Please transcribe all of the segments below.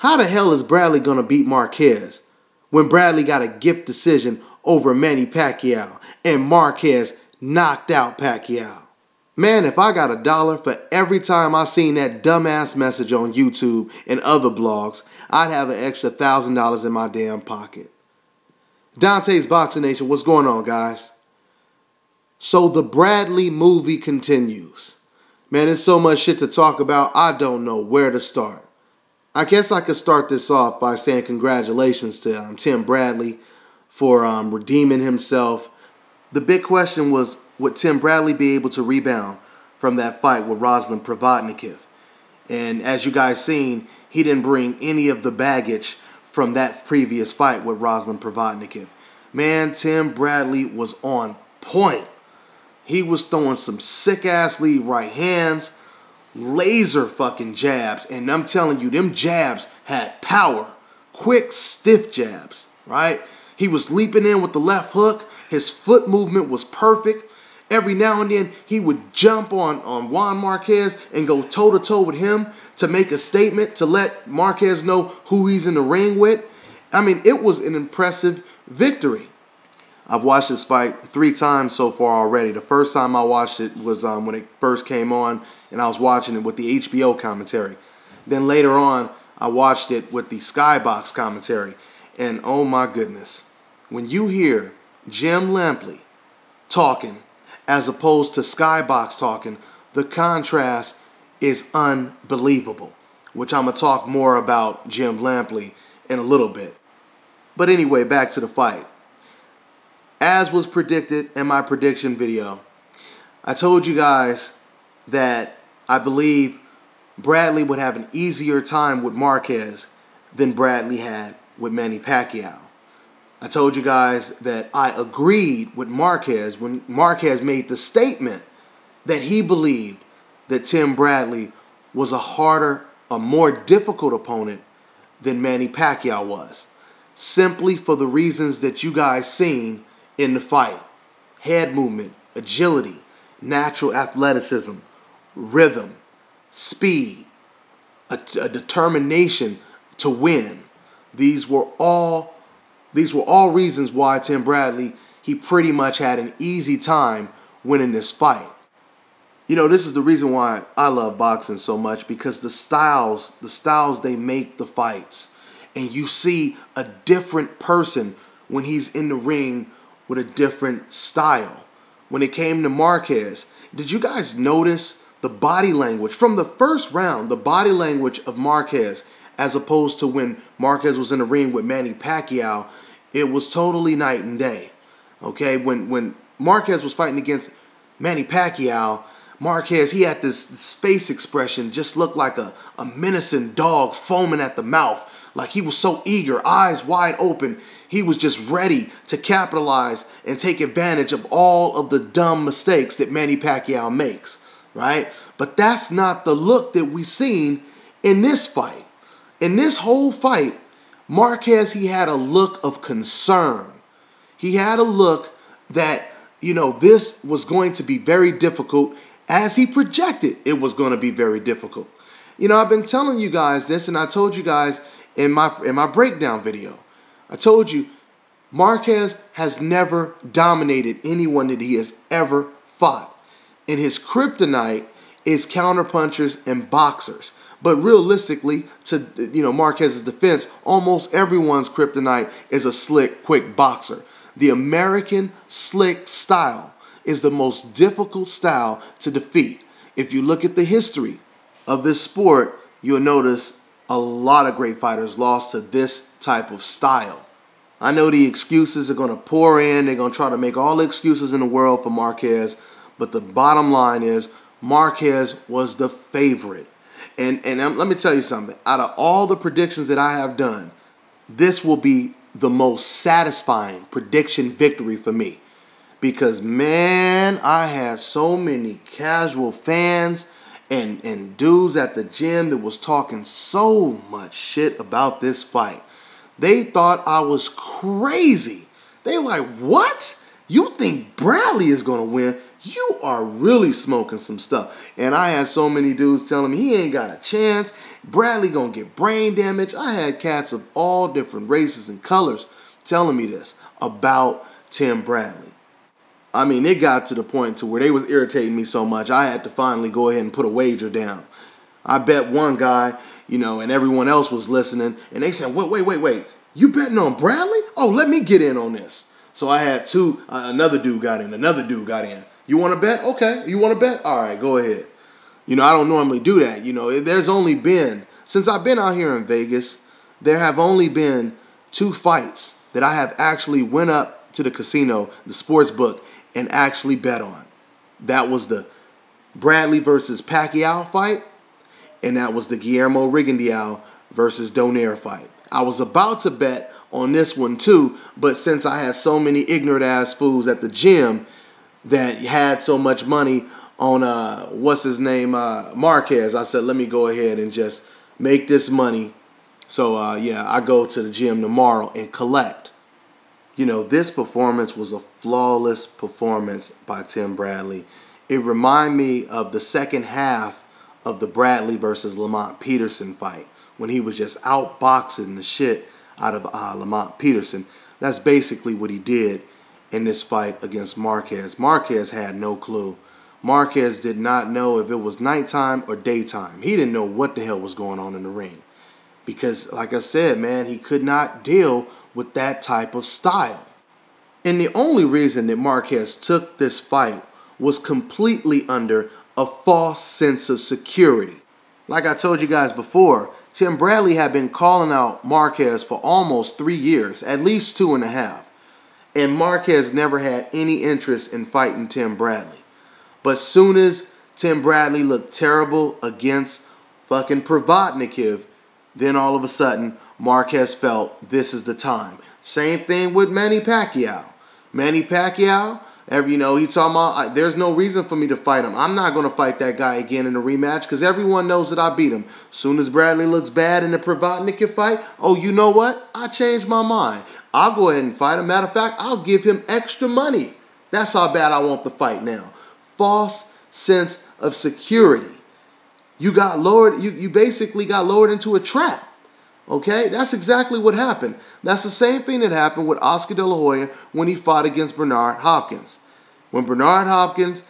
How the hell is Bradley going to beat Marquez when Bradley got a gift decision over Manny Pacquiao and Marquez knocked out Pacquiao? Man, if I got $1 for every time I seen that dumbass message on YouTube and other blogs, I'd have an extra $1,000 in my damn pocket. Dante's Boxing Nation, what's going on, guys? So the Bradley movie continues. Man, there's so much shit to talk about, I don't know where to start. I guess I could start this off by saying congratulations to Tim Bradley for redeeming himself. The big question was, would Tim Bradley be able to rebound from that fight with Ruslan Provodnikov? And as you guys seen, he didn't bring any of the baggage from that previous fight with Ruslan Provodnikov. Man, Tim Bradley was on point. He was throwing some sick-ass lead right hands, laser fucking jabs, and I'm telling you, them jabs had power. Quick, stiff jabs, right? He was leaping in with the left hook. His foot movement was perfect. Every now and then, he would jump on Juan Marquez and go toe-to-toe with him to make a statement, to let Marquez know who he's in the ring with. I mean, it was an impressive victory. I've watched this fight 3 times so far already. The first time I watched it was when it first came on, and I was watching it with the HBO commentary. Then later on, I watched it with the Skybox commentary. And oh my goodness, when you hear Jim Lampley talking as opposed to Skybox talking, the contrast is unbelievable, which I'm going to talk more about Jim Lampley in a little bit. But anyway, back to the fight. As was predicted in my prediction video, I told you guys that I believe Bradley would have an easier time with Marquez than Bradley had with Manny Pacquiao. I told you guys that I agreed with Marquez when Marquez made the statement that he believed that Tim Bradley was a more difficult opponent than Manny Pacquiao was, simply for the reasons that you guys seen in the fight. Head movement, agility, natural athleticism, rhythm, speed, a determination to win. These were all reasons why Tim Bradley, he pretty much had an easy time winning this fight. You know, this is the reason why I love boxing so much, because the styles they make the fights. And you see a different person when he's in the ring with a different style. When it came to Marquez, did you guys notice the body language from the first round, the body language of Marquez, as opposed to when Marquez was in the ring with Manny Pacquiao? It was totally night and day. Okay, when Marquez was fighting against Manny Pacquiao, Marquez, he had this face expression, just looked like a menacing dog foaming at the mouth. Like he was so eager, eyes wide open. He was just ready to capitalize and take advantage of all of the dumb mistakes that Manny Pacquiao makes, right? But that's not the look that we seen in this fight. In this whole fight, Marquez, he had a look of concern. He had a look that, you know, this was going to be very difficult, as he projected it was going to be very difficult. You know, I've been telling you guys this, and I told you guys in my breakdown video. I told you, Marquez has never dominated anyone that he has ever fought. And his kryptonite is counterpunchers and boxers. But realistically, to Marquez's defense, almost everyone's kryptonite is a slick, quick boxer. The American slick style is the most difficult style to defeat. If you look at the history of this sport, you'll notice a lot of great fighters lost to this type of style. I know the excuses are going to pour in. They're going to try to make all the excuses in the world for Marquez. But the bottom line is Marquez was the favorite. And let me tell you something. Out of all the predictions that I have done, this will be the most satisfying prediction victory for me. Because, man, I had so many casual fans and dudes at the gym that was talking so much shit about this fight. They thought I was crazy. They were like, what? You think Bradley is going to win? you are really smoking some stuff. And I had so many dudes telling me he ain't got a chance. Bradley gonna get brain damage. I had cats of all different races and colors telling me this about Tim Bradley. I mean, it got to the point to where they was irritating me so much, I had to finally go ahead and put a wager down. I bet one guy, you know, and everyone else was listening, and they said, wait, you betting on Bradley? Oh, let me get in on this. So I had two, another dude got in. You want to bet? Okay. You want to bet? All right, go ahead. You know, I don't normally do that. You know, there's only been, since I've been out here in Vegas, there have only been 2 fights that I have actually went up to the casino, the sports book, and actually bet on. That was the Bradley versus Pacquiao fight, and that was the Guillermo Rigondeaux versus Donaire fight. I was about to bet on this one too, but since I had so many ignorant ass fools at the gym that had so much money on what's his name, Marquez, I said let me go ahead and just make this money. So yeah, I go to the gym tomorrow and collect. You know, this performance was a flawless performance by Tim Bradley. It reminded me of the second half of the Bradley versus Lamont Peterson fight when he was just outboxing the shit out of Lamont Peterson. That's basically what he did in this fight against Marquez. Marquez had no clue. Marquez did not know if it was nighttime or daytime. He didn't know what the hell was going on in the ring. Because, like I said, man, he could not deal with that type of style. And the only reason that Marquez took this fight was completely under a false sense of security. Like I told you guys before, Tim Bradley had been calling out Marquez for almost 3 years, at least 2.5. And Marquez never had any interest in fighting Tim Bradley. But soon as Tim Bradley looked terrible against fucking Provodnikov, then all of a sudden, Marquez felt this is the time. Same thing with Manny Pacquiao. Manny Pacquiao, you know, he talking about, there's no reason for me to fight him. I'm not going to fight that guy again in a rematch because everyone knows that I beat him. Soon as Bradley looks bad in the Provodnikov fight, oh, you know what? I changed my mind. I'll go ahead and fight him. Matter of fact, I'll give him extra money. That's how bad I want the fight now. False sense of security. You got lowered, you basically got lowered into a trap. Okay? That's exactly what happened. That's the same thing that happened with Oscar De La Hoya when he fought against Bernard Hopkins. When Bernard Hopkins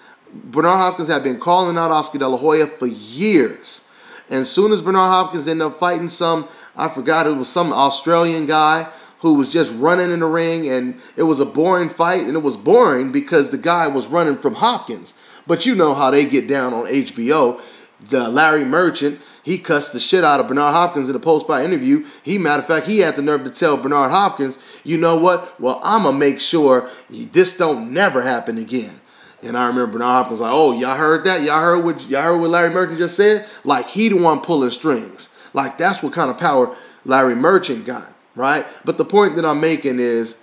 had been calling out Oscar De La Hoya for years. And as soon as Bernard Hopkins ended up fighting I forgot, it was some Australian guy who was just running in the ring, and it was a boring fight, and it was boring because the guy was running from Hopkins. But you know how they get down on HBO. The Larry Merchant, he cussed the shit out of Bernard Hopkins in a post-fight interview. Matter of fact, he had the nerve to tell Bernard Hopkins, you know what? Well, I'm going to make sure this don't never happen again. And I remember Bernard Hopkins like, oh, y'all heard that? Y'all heard what Larry Merchant just said? Like, he the one pulling strings. Like, that's what kind of power Larry Merchant got, right? But the point that I'm making is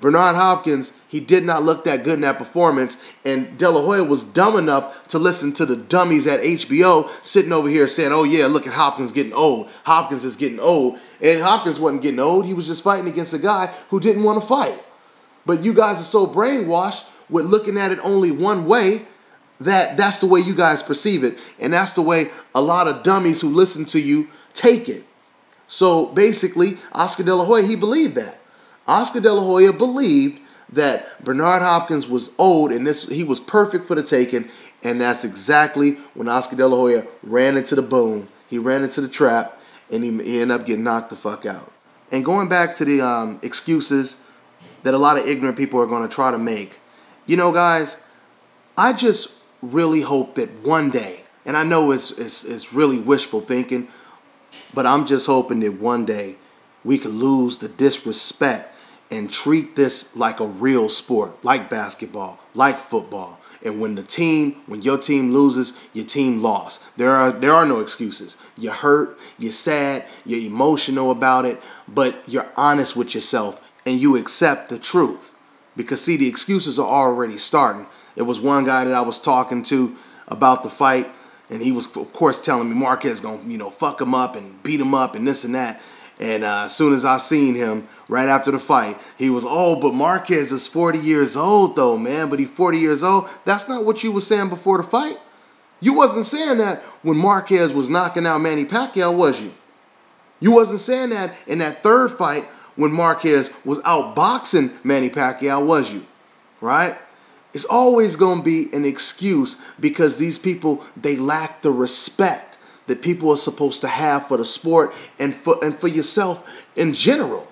Bernard Hopkins, he did not look that good in that performance, and De La Hoya was dumb enough to listen to the dummies at HBO sitting over here saying, oh yeah, look at Hopkins getting old. Hopkins is getting old. And Hopkins wasn't getting old. He was just fighting against a guy who didn't want to fight. But you guys are so brainwashed with looking at it only one way that's the way you guys perceive it. And that's the way a lot of dummies who listen to you take it. So basically, Oscar De La Hoya, he believed that. Oscar De La Hoya believed that Bernard Hopkins was old and he was perfect for the taking, and that's exactly when Oscar De La Hoya ran into the boom. He ran into the trap, and he ended up getting knocked the fuck out. And going back to the excuses that a lot of ignorant people are going to try to make, you know, guys, I just really hope that one day, and I know it's really wishful thinking, but I'm just hoping that one day we could lose the disrespect and treat this like a real sport, like basketball, like football. And when your team loses, your team lost. There are no excuses. You're hurt, you're sad, you're emotional about it, but you're honest with yourself and you accept the truth. Because see, the excuses are already starting. There was one guy that I was talking to about the fight, and he was, of course, telling me Marquez gonna, fuck him up and beat him up and this and that. And as soon as I seen him right after the fight, he was, oh, but Marquez is 40 years old though, man. But he's 40 years old. That's not what you were saying before the fight. You wasn't saying that when Marquez was knocking out Manny Pacquiao, was you? You wasn't saying that in that third fight when Marquez was outboxing Manny Pacquiao, was you? Right? It's always going to be an excuse because these people, they lack the respect that people are supposed to have for the sport and for yourself in general.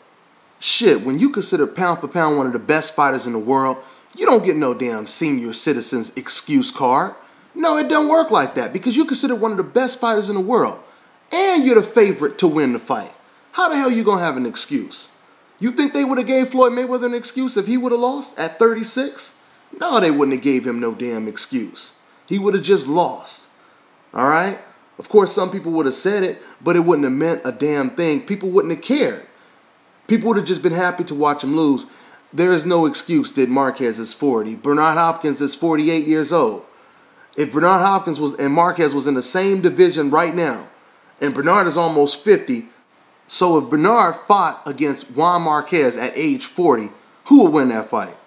Shit, when you consider pound for pound one of the best fighters in the world, you don't get no damn senior citizen's excuse card. No, it don't work like that because you consider one of the best fighters in the world and you're the favorite to win the fight. How the hell you going to have an excuse? You think they would have gave Floyd Mayweather an excuse if he would have lost at 36? No, they wouldn't have gave him no damn excuse. He would have just lost. All right? Of course, some people would have said it, but it wouldn't have meant a damn thing. People wouldn't have cared. People would have just been happy to watch him lose. There is no excuse that Marquez is 40. Bernard Hopkins is 48 years old. If Bernard Hopkins and Marquez was in the same division right now, and Bernard is almost 50, so if Bernard fought against Juan Marquez at age 40, who would win that fight?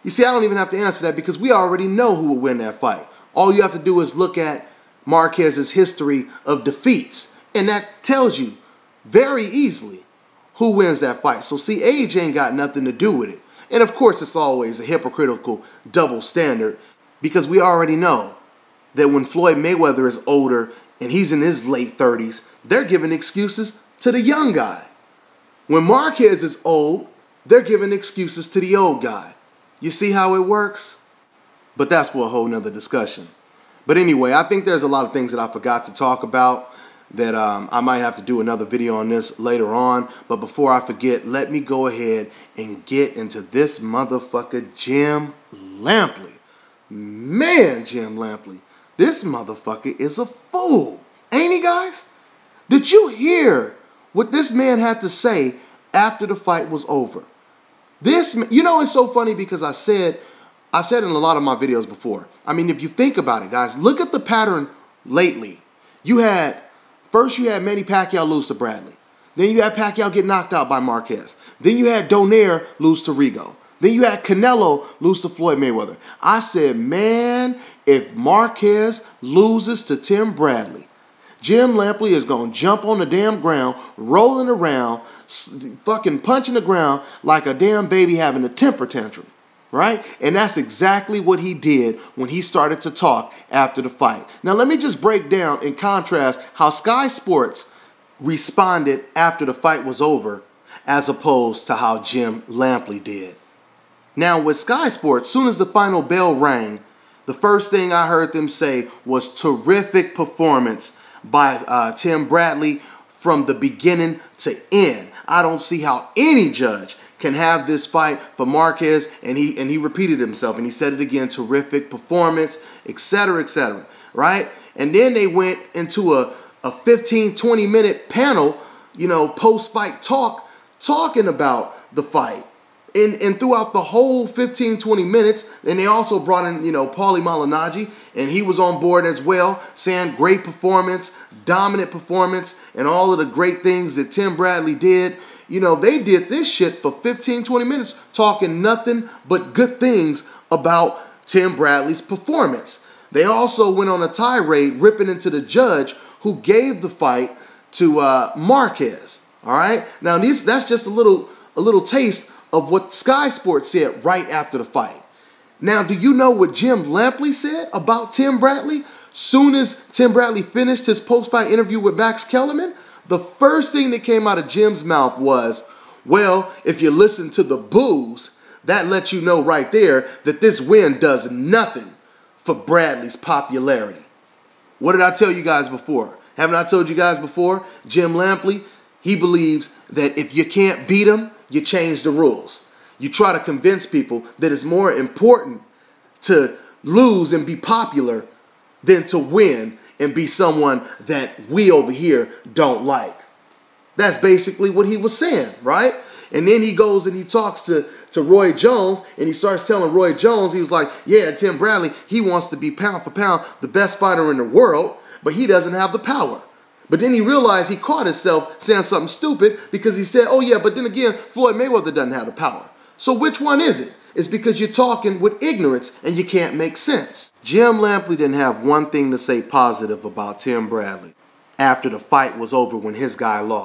You see, I don't even have to answer that because we already know who will win that fight. All you have to do is look at Marquez's history of defeats, and that tells you very easily who wins that fight. So see, age ain't got nothing to do with it. And of course, it's always a hypocritical double standard because we already know that when Floyd Mayweather is older and he's in his late 30s, they're giving excuses to the young guy. When Marquez is old, they're giving excuses to the old guy. You see how it works? But that's for a whole nother discussion. But anyway, I think there's a lot of things that I forgot to talk about that I might have to do another video on this later on. But before I forget, let me go ahead and get into this motherfucker, Jim Lampley. Man, Jim Lampley, this motherfucker is a fool. Ain't he, guys? Did you hear what this man had to say after the fight was over? You know, it's so funny because I've said in a lot of my videos before. I mean, if you think about it, guys, look at the pattern lately. First you had Manny Pacquiao lose to Bradley. Then you had Pacquiao get knocked out by Marquez. Then you had Donaire lose to Rigo. Then you had Canelo lose to Floyd Mayweather. I said, man, if Marquez loses to Tim Bradley, Jim Lampley is going to jump on the damn ground, rolling around, fucking punching the ground like a damn baby having a temper tantrum, right? And that's exactly what he did when he started to talk after the fight. Now, let me just break down and contrast how Sky Sports responded after the fight was over as opposed to how Jim Lampley did. Now, with Sky Sports, as soon as the final bell rang, the first thing I heard them say was terrific performance by Tim Bradley from the beginning to end. I don't see how any judge can have this fight for Marquez, and he repeated himself, and he said it again, terrific performance, etc., right? And then they went into a 15, 20-minute panel, you know, post-fight talking about the fight. And throughout the whole 15, 20 minutes, and they also brought in, you know, Paulie Malignaggi, and he was on board as well, saying great performance, dominant performance, and all of the great things that Tim Bradley did. You know, they did this shit for 15, 20 minutes, talking nothing but good things about Tim Bradley's performance. They also went on a tirade, ripping into the judge who gave the fight to Marquez. All right? Now, that's just a little taste of what Sky Sports said right after the fight. Now, do you know what Jim Lampley said about Tim Bradley? Soon as Tim Bradley finished his post-fight interview with Max Kellerman, the first thing that came out of Jim's mouth was, well, if you listen to the boos, that lets you know right there that this win does nothing for Bradley's popularity. What did I tell you guys before? Haven't I told you guys before? Jim Lampley, he believes that if you can't beat him, you change the rules. You try to convince people that it's more important to lose and be popular than to win and be someone that we over here don't like. That's basically what he was saying, right? And then he goes and he talks to Roy Jones, and he starts telling Roy Jones, he was like, yeah, Tim Bradley, he wants to be pound for pound the best fighter in the world, but he doesn't have the power. But then he realized he caught himself saying something stupid because he said, oh yeah, but then again, Floyd Mayweather doesn't have the power. So which one is it? It's because you're talking with ignorance and you can't make sense. Jim Lampley didn't have one thing to say positive about Tim Bradley after the fight was over when his guy lost.